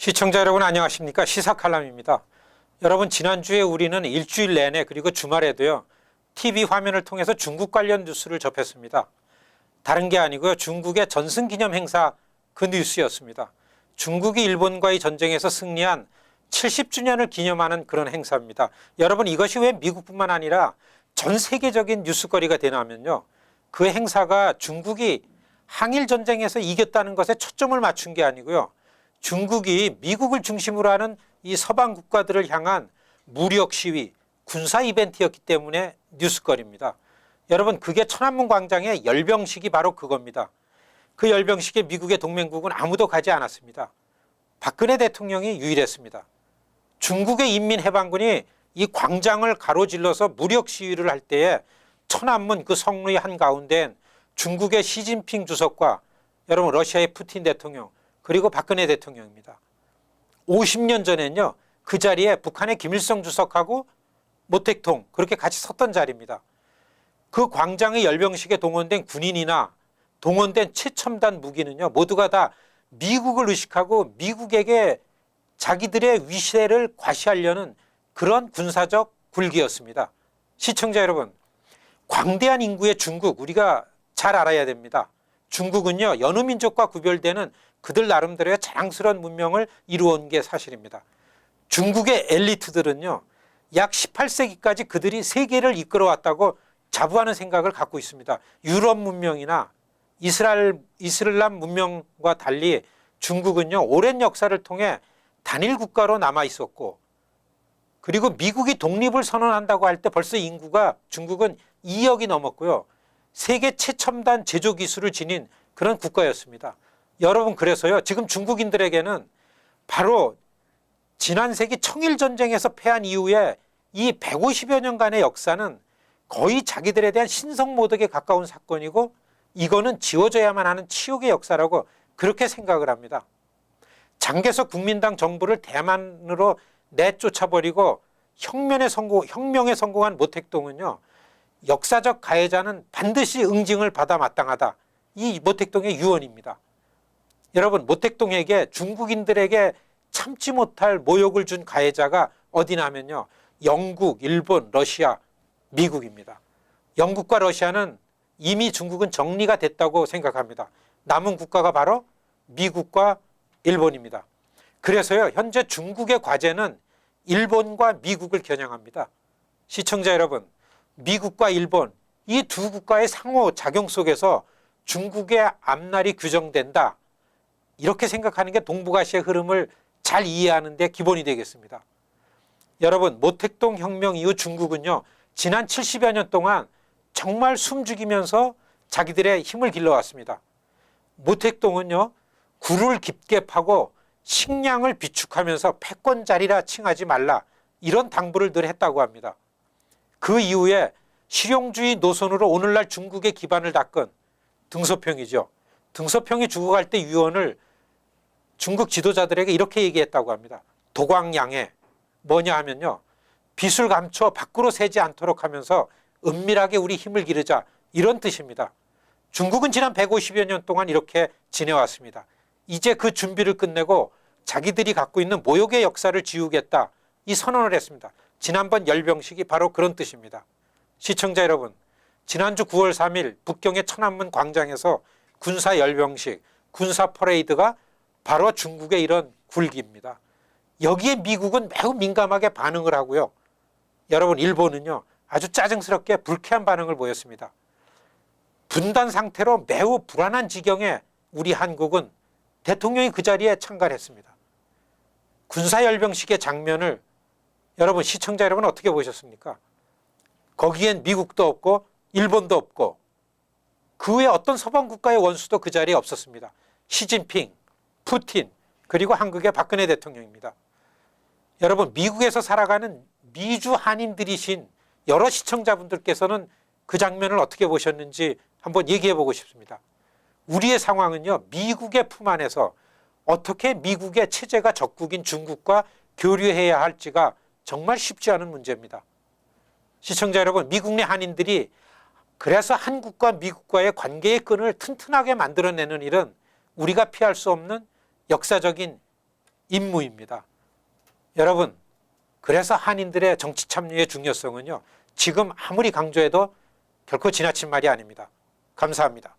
시청자 여러분 안녕하십니까? 시사칼럼입니다. 여러분 지난주에 우리는 일주일 내내 그리고 주말에도요 TV 화면을 통해서 중국 관련 뉴스를 접했습니다. 다른 게 아니고요 중국의 전승기념 행사 그 뉴스였습니다. 중국이 일본과의 전쟁에서 승리한 70주년을 기념하는 그런 행사입니다. 여러분 이것이 왜 미국뿐만 아니라 전 세계적인 뉴스거리가 되냐면요 그 행사가 중국이 항일전쟁에서 이겼다는 것에 초점을 맞춘 게 아니고요 중국이 미국을 중심으로 하는 이 서방 국가들을 향한 무력 시위, 군사 이벤트였기 때문에 뉴스거리입니다. 여러분 그게 천안문 광장의 열병식이 바로 그겁니다. 그 열병식에 미국의 동맹국은 아무도 가지 않았습니다. 박근혜 대통령이 유일했습니다. 중국의 인민해방군이 이 광장을 가로질러서 무력 시위를 할 때에 천안문 그 성루의 한가운데엔 중국의 시진핑 주석과 여러분 러시아의 푸틴 대통령 그리고 박근혜 대통령입니다. 50년 전엔요 그 자리에 북한의 김일성 주석하고 모택동 그렇게 같이 섰던 자리입니다. 그 광장의 열병식에 동원된 군인이나 동원된 최첨단 무기는요 모두가 다 미국을 의식하고 미국에게 자기들의 위세를 과시하려는 그런 군사적 굴기였습니다. 시청자 여러분 광대한 인구의 중국 우리가 잘 알아야 됩니다. 중국은요 여느 민족과 구별되는 그들 나름대로의 자랑스러운 문명을 이루어온 게 사실입니다. 중국의 엘리트들은요 약 18세기까지 그들이 세계를 이끌어왔다고 자부하는 생각을 갖고 있습니다. 유럽 문명이나 이슬람 문명과 달리 중국은요 오랜 역사를 통해 단일 국가로 남아 있었고 그리고 미국이 독립을 선언한다고 할 때 벌써 인구가 중국은 2억이 넘었고요. 세계 최첨단 제조 기술을 지닌 그런 국가였습니다. 여러분 그래서요 지금 중국인들에게는 바로 지난 세기 청일전쟁에서 패한 이후에 이 150여 년간의 역사는 거의 자기들에 대한 신성모독에 가까운 사건이고 이거는 지워져야만 하는 치욕의 역사라고 그렇게 생각을 합니다. 장개석 국민당 정부를 대만으로 내쫓아버리고 혁명에 성공한 모택동은요 역사적 가해자는 반드시 응징을 받아 마땅하다. 이 모택동의 유언입니다. 여러분 모택동에게 중국인들에게 참지 못할 모욕을 준 가해자가 어디냐면요 영국, 일본, 러시아, 미국입니다. 영국과 러시아는 이미 중국은 정리가 됐다고 생각합니다. 남은 국가가 바로 미국과 일본입니다. 그래서요 현재 중국의 과제는 일본과 미국을 겨냥합니다. 시청자 여러분 미국과 일본 이 두 국가의 상호작용 속에서 중국의 앞날이 규정된다. 이렇게 생각하는 게 동북아시아의 흐름을 잘 이해하는 데 기본이 되겠습니다. 여러분 모택동 혁명 이후 중국은요 지난 70여 년 동안 정말 숨죽이면서 자기들의 힘을 길러왔습니다. 모택동은요 굴을 깊게 파고 식량을 비축하면서 패권자리라 칭하지 말라 이런 당부를 늘 했다고 합니다. 그 이후에 실용주의 노선으로 오늘날 중국의 기반을 닦은 등소평이죠. 등소평이 죽어갈 때 유언을 중국 지도자들에게 이렇게 얘기했다고 합니다. 도광양해 뭐냐 하면요 빛을 감춰 밖으로 새지 않도록 하면서 은밀하게 우리 힘을 기르자 이런 뜻입니다. 중국은 지난 150여 년 동안 이렇게 지내왔습니다. 이제 그 준비를 끝내고 자기들이 갖고 있는 모욕의 역사를 지우겠다 이 선언을 했습니다. 지난번 열병식이 바로 그런 뜻입니다. 시청자 여러분 지난주 9월 3일 북경의 천안문 광장에서 군사 열병식 군사 퍼레이드가 바로 중국의 이런 굴기입니다. 여기에 미국은 매우 민감하게 반응을 하고요. 여러분 일본은요 아주 짜증스럽게 불쾌한 반응을 보였습니다. 분단 상태로 매우 불안한 지경에 우리 한국은 대통령이 그 자리에 참가했습니다. 군사열병식의 장면을 여러분 시청자 여러분 어떻게 보셨습니까? 거기엔 미국도 없고 일본도 없고 그 외 어떤 서방 국가의 원수도 그 자리에 없었습니다. 시진핑, 푸틴 그리고 한국의 박근혜 대통령입니다. 여러분 미국에서 살아가는 미주 한인들이신 여러 시청자분들께서는 그 장면을 어떻게 보셨는지 한번 얘기해 보고 싶습니다. 우리의 상황은요 미국의 품 안에서 어떻게 미국의 체제가 적국인 중국과 교류해야 할지가 정말 쉽지 않은 문제입니다. 시청자 여러분 미국 내 한인들이 그래서 한국과 미국과의 관계의 끈을 튼튼하게 만들어내는 일은 우리가 피할 수 없는 역사적인 임무입니다. 여러분, 그래서 한인들의 정치 참여의 중요성은요, 지금 아무리 강조해도 결코 지나친 말이 아닙니다. 감사합니다.